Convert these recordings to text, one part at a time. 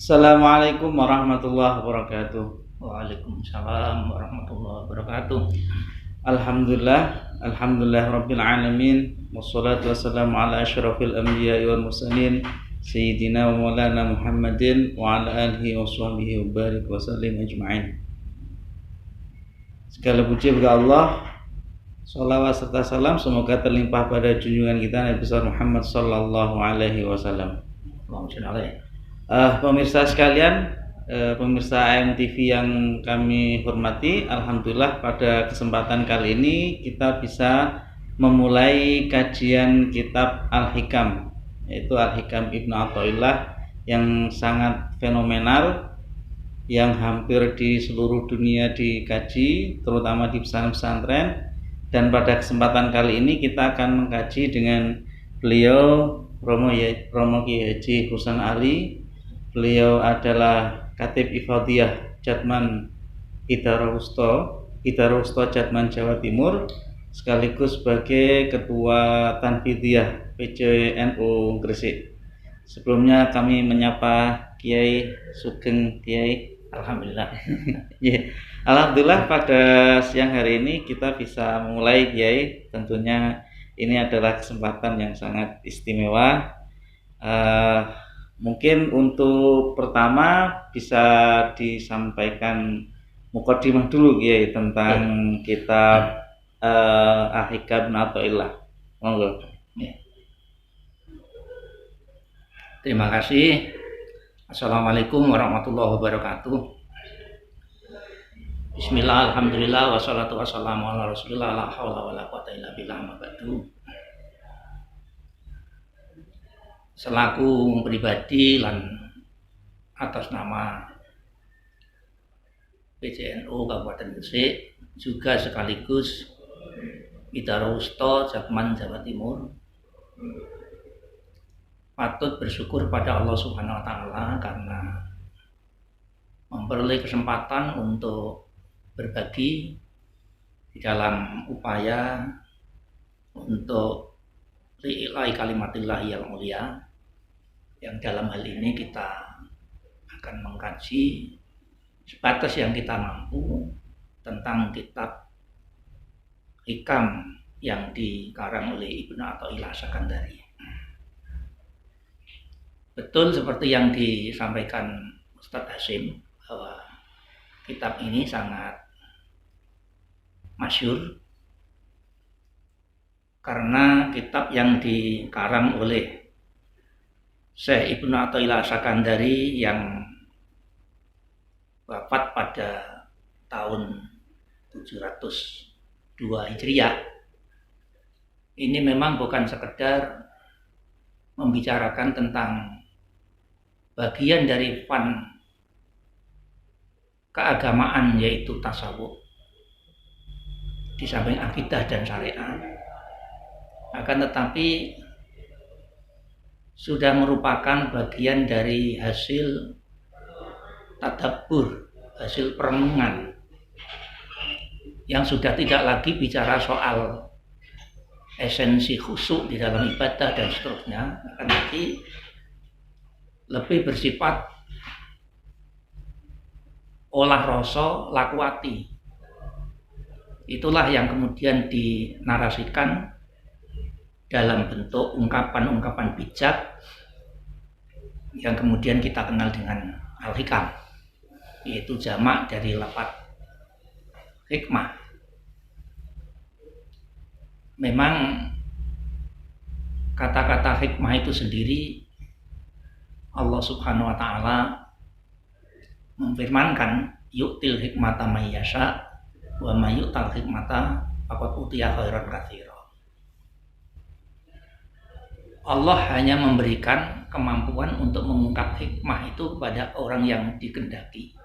Assalamualaikum warahmatullahi wabarakatuh. Waalaikumsalam warahmatullahi wabarakatuh. Alhamdulillah rabbil alamin. Wassalatu wassalamu ala asyrafil anbiya'i wal mursalin sayyidina wa maulana Muhammadin wa ala alihi wa sahbihi wa barik wa sallim ajma'in. Segala puji bagi Allah, salawat serta salam semoga terlimpah pada junjungan kita Nabi besar Muhammad sallallahu alaihi wasallam. Pemirsa sekalian, pemirsa AMTV yang kami hormati, alhamdulillah pada kesempatan kali ini kita bisa memulai kajian kitab Al-Hikam, yaitu Al-Hikam Ibnu Athaillah yang sangat fenomenal, yang hampir di seluruh dunia dikaji, terutama di pesantren. Dan pada kesempatan kali ini kita akan mengkaji dengan beliau Romo Kiai Haji Husain Ali. Beliau adalah Khatib Ifadiyah Jatman Idara Wusto Jatman Jawa Timur, sekaligus sebagai Ketua Tanfidiyah PCNU Gresik. Sebelumnya kami menyapa Kiai Sugeng Kiai. Alhamdulillah. Alhamdulillah pada siang hari ini kita bisa memulai Kiai. Tentunya ini adalah kesempatan yang sangat istimewa. Mungkin untuk pertama bisa disampaikan mukadimah dulu Kiai tentang kitab Al-Hikam Ibnu Athaillah. Monggo. Terima kasih. Assalamualaikum warahmatullahi wabarakatuh. Bismillah, alhamdulillah, wassalatu wassalamu ala rasulillah, la hawla wa la quwata illa billah, ma ba'du. Selaku pribadi lan atas nama PCNU Kabupaten Gresik, juga sekaligus Idara Wusto Jatman Jawa Timur, patut bersyukur pada Allah Subhanahu wa taala karena memperoleh kesempatan untuk berbagi di dalam upaya untuk li'ilai kalimatillah yang mulia, yang dalam hal ini kita akan mengkaji sebatas yang kita mampu tentang kitab Hikam yang dikarang oleh Ibnu Athaillah Sakandari. Betul seperti yang disampaikan Ustadz Hasim bahwa kitab ini sangat masyhur karena kitab yang dikarang oleh Syekh Ibnu Athaillah Sakandari yang wafat pada tahun 702 Hijriah. Ini memang bukan sekedar membicarakan tentang bagian dari fan keagamaan, yaitu tasawuf, di samping akidah dan syariat, akan tetapi sudah merupakan bagian dari hasil tadabbur, hasil perenungan yang sudah tidak lagi bicara soal esensi khusyuk di dalam ibadah dan seterusnya, akan tetapi lebih bersifat olah rasa laku hati. Itulah yang kemudian dinarasikan dalam bentuk ungkapan-ungkapan bijak yang kemudian kita kenal dengan Al-Hikam, yaitu jamak dari lafaz hikmah. Memang kata-kata hikmah itu sendiri Allah Subhanahu wa taala memfirmankan, yu'til hikmata may yasha wa may yu'tal hikmata faqad utiya khairan katsira. Allah hanya memberikan kemampuan untuk mengungkap hikmah itu kepada orang yang dikehendaki.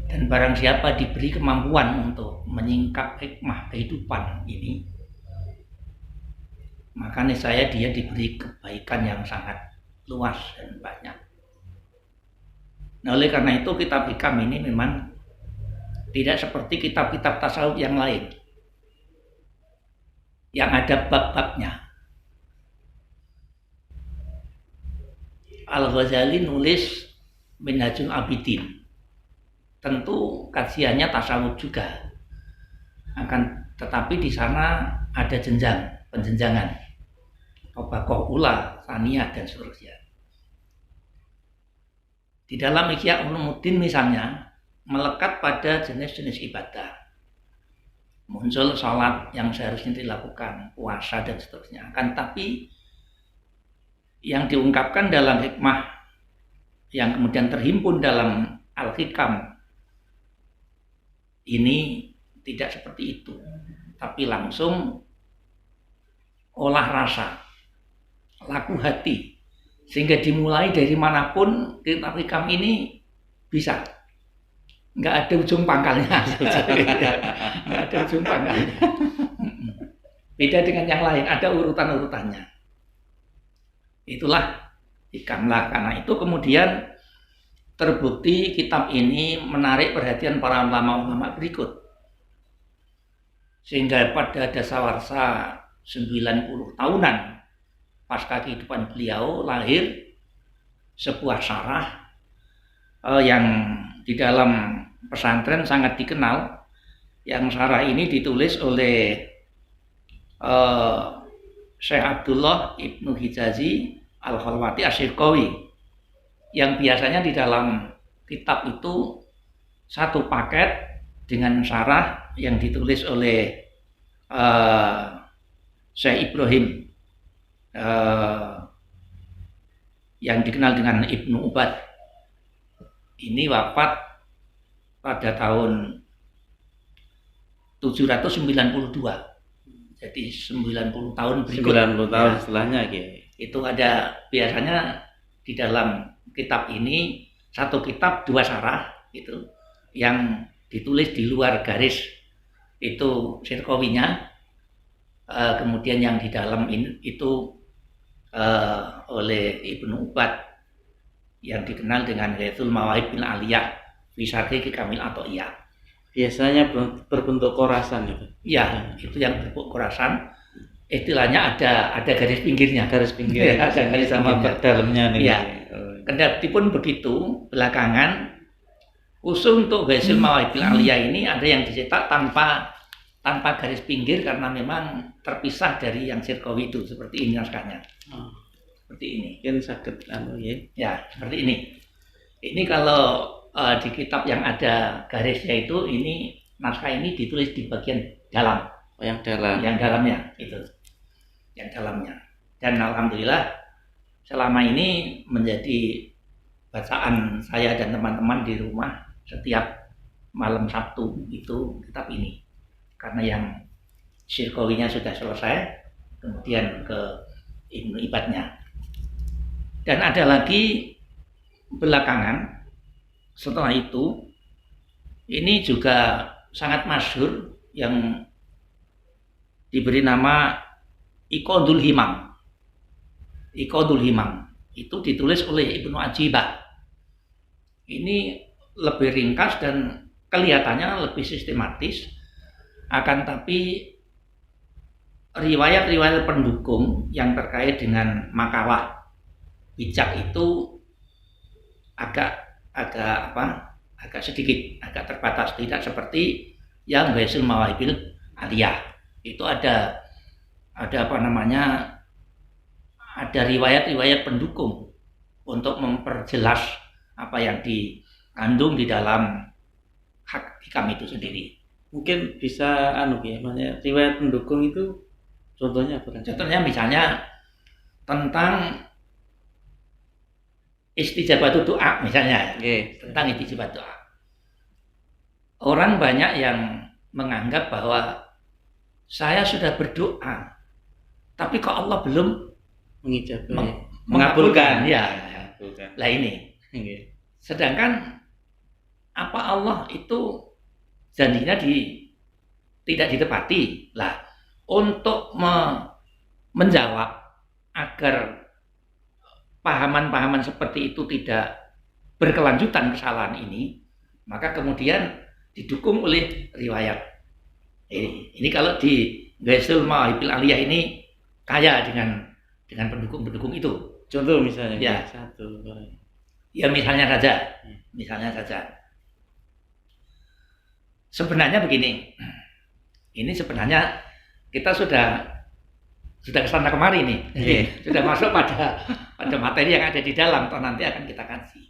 Dan barang siapa diberi kemampuan untuk menyingkap hikmah kehidupan ini, maka niscaya dia diberi kebaikan yang sangat luas dan banyak. Nah, oleh karena itu kitab Hikam ini memang tidak seperti kitab-kitab tasawuf yang lain yang ada bab-babnya. Al-Ghazali nulis Minhajul Abidin. Tentu kajiannya tasawuf juga. Akan tetapi di sana ada penjenjangan. Tabaqah ula, tsaniyah dan seterusnya. Di dalam Ihya Ulumuddin misalnya melekat pada jenis-jenis ibadah. Muncul sholat yang seharusnya dilakukan, puasa dan seterusnya. Akan tapi yang diungkapkan dalam hikmah yang kemudian terhimpun dalam Al-Hikam ini tidak seperti itu, tapi langsung olah rasa, laku hati, sehingga dimulai dari manapun kitab Hikam ini bisa, nggak ada ujung pangkalnya, nggak ada ujung pangkalnya. Beda dengan yang lain, ada urutan-urutannya. Itulah Hikam lah, karena itu kemudian terbukti kitab ini menarik perhatian para ulama-ulama berikut. Sehingga pada dasawarsa 90 tahunan pasca kehidupan beliau lahir sebuah syarah yang di dalam pesantren sangat dikenal. Yang syarah ini ditulis oleh Syekh Abdullah Ibnu Hijazi Al-Khalwati Asy-Syirqawi, yang biasanya di dalam kitab itu satu paket dengan syarah yang ditulis oleh Syekh Ibrahim yang dikenal dengan Ibnu Ubad. Ini wafat pada tahun 792. Jadi 90 tahun berikut. 90 tahun setelahnya itu ada biasanya di dalam kitab ini satu kitab dua syarah gitu, yang ditulis di luar garis itu Syirqawinya, kemudian yang di dalam ini itu oleh Ibnu Ubad yang dikenal dengan Ghaithul Mawahib bil Aliyah fi Syarhi Kamil Athaiyah. Biasanya berbentuk korasan itu. Ya, itu yang berbentuk korasan. Istilahnya ada garis pinggirnya. Garis pinggir. Ya, ada garis sama dalamnya nih. Ya. Kendati pun begitu, belakangan khusus untuk Ghaithul Mawahib bil Aliyah ini ada yang dicetak tanpa garis pinggir karena memang terpisah dari yang Syirqawi itu, seperti ini naskahnya. Seperti ini. Mungkin sakit ya. Ya, seperti ini. Ini kalau di kitab yang ada garisnya itu, ini naskah ini ditulis di bagian dalam. Oh, yang dalam. Yang dalamnya itu. Yang dalamnya. Dan alhamdulillah selama ini menjadi bacaan saya dan teman-teman di rumah setiap malam Sabtu itu kitab ini. Karena yang Syirqawinya sudah selesai, kemudian ke Ibnu Ibadnya. Dan ada lagi belakangan setelah itu, ini juga sangat masyhur yang diberi nama Iqadul Himam. Iqadul Himam itu ditulis oleh Ibnu Ajibah. Ini lebih ringkas dan kelihatannya lebih sistematis, akan tapi riwayat-riwayat pendukung yang terkait dengan makalah bijak itu agak sedikit, agak terbatas, tidak seperti yang Ghaithul Mawahib bil Aliyah. Itu ada ada riwayat-riwayat pendukung untuk memperjelas apa yang dikandung di dalam Hikam itu sendiri. Mungkin bisa riwayat pendukung itu contohnya apa? Contohnya misalnya tentang istijabatu doa misalnya. Tentang istijabatu doa. Orang banyak yang menganggap bahwa saya sudah berdoa, tapi kok Allah belum mengabulkan. Ya. Lah ini. Sedangkan apa Allah itu janjinya tidak ditepati. Lah, untuk menjawab agar pahaman-pahaman seperti itu tidak berkelanjutan kesalahan ini, maka kemudian didukung oleh riwayat. Ini kalau di Ghaithul Mawahib bil Aliyah ini kaya dengan pendukung-pendukung itu. Contoh misalnya Ya. satu. Ya misalnya saja. Sebenarnya begini, ini sebenarnya kita sudah kesana kemari nih, jadi sudah masuk pada materi yang ada di dalam, atau nanti akan kita kasih.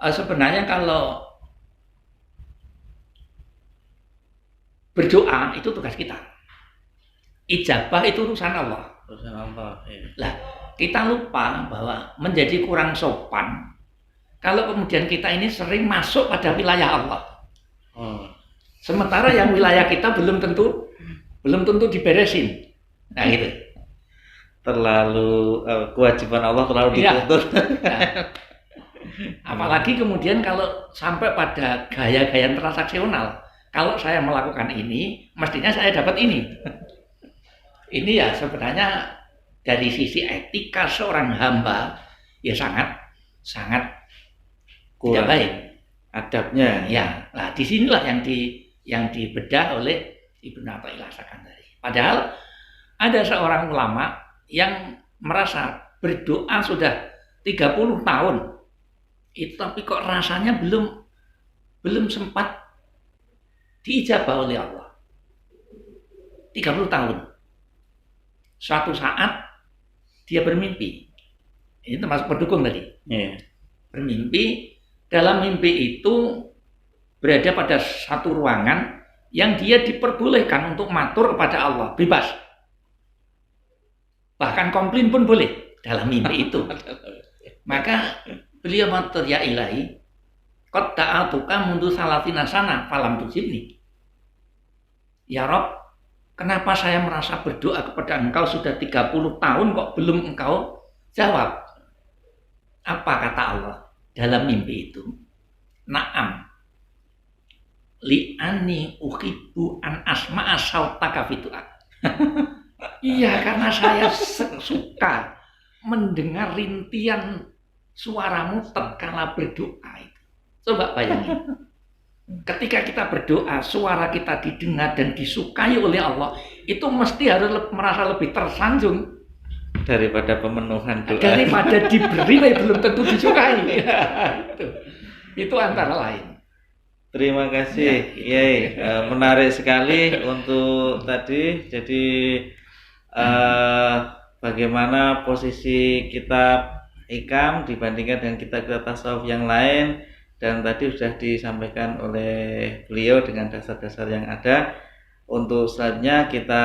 Sebenarnya kalau berdoa itu tugas kita, ijabah itu urusan Allah. Lah, kita lupa bahwa menjadi kurang sopan kalau kemudian kita ini sering masuk pada wilayah Allah. Sementara yang wilayah kita belum tentu diberesin. Nah gitu. Terlalu kewajiban Allah terlalu dituntut. Nah, apalagi kemudian kalau sampai pada gaya-gaya transaksional. Kalau saya melakukan ini, mestinya saya dapat ini. Ini ya sebenarnya dari sisi etika seorang hamba ya sangat tidak baik. Adabnya. Ya, nah disinilah yang dibedah oleh Ibnu Athaillah Sakandari. Padahal ada seorang ulama yang merasa berdoa sudah 30 tahun itu, tapi kok rasanya belum sempat diijabah oleh Allah. 30 tahun. Suatu saat dia bermimpi. Ini termasuk pendukung tadi. Bermimpi, dalam mimpi itu berada pada satu ruangan yang dia diperbolehkan untuk matur kepada Allah, bebas. Bahkan komplain pun boleh dalam mimpi itu. Maka beliau matur, ya ilahi, qad ta'atuka mundu salatina sana falam tujibni. Ya Rob, kenapa saya merasa berdoa kepada engkau sudah 30 tahun kok belum engkau jawab? Apa kata Allah dalam mimpi itu? Naam, li'ani uhibbu an asma'a sautaka fitu'ak. Iya, karena saya suka mendengar rintian suaramu tatkala berdoa itu. Coba bayangin. Ketika kita berdoa, suara kita didengar dan disukai oleh Allah, itu mesti harus merasa lebih tersanjung daripada pemenuhan doa. Daripada diberi tapi belum tentu disukai. Itu antara lain. Terima kasih, Yai. Menarik sekali untuk tadi. Jadi bagaimana posisi kitab Hikam dibandingkan dengan kitab-kitab tasawuf yang lain, dan tadi sudah disampaikan oleh beliau dengan dasar-dasar yang ada. Untuk selanjutnya kita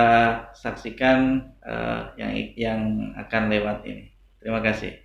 saksikan yang akan lewat ini. Terima kasih.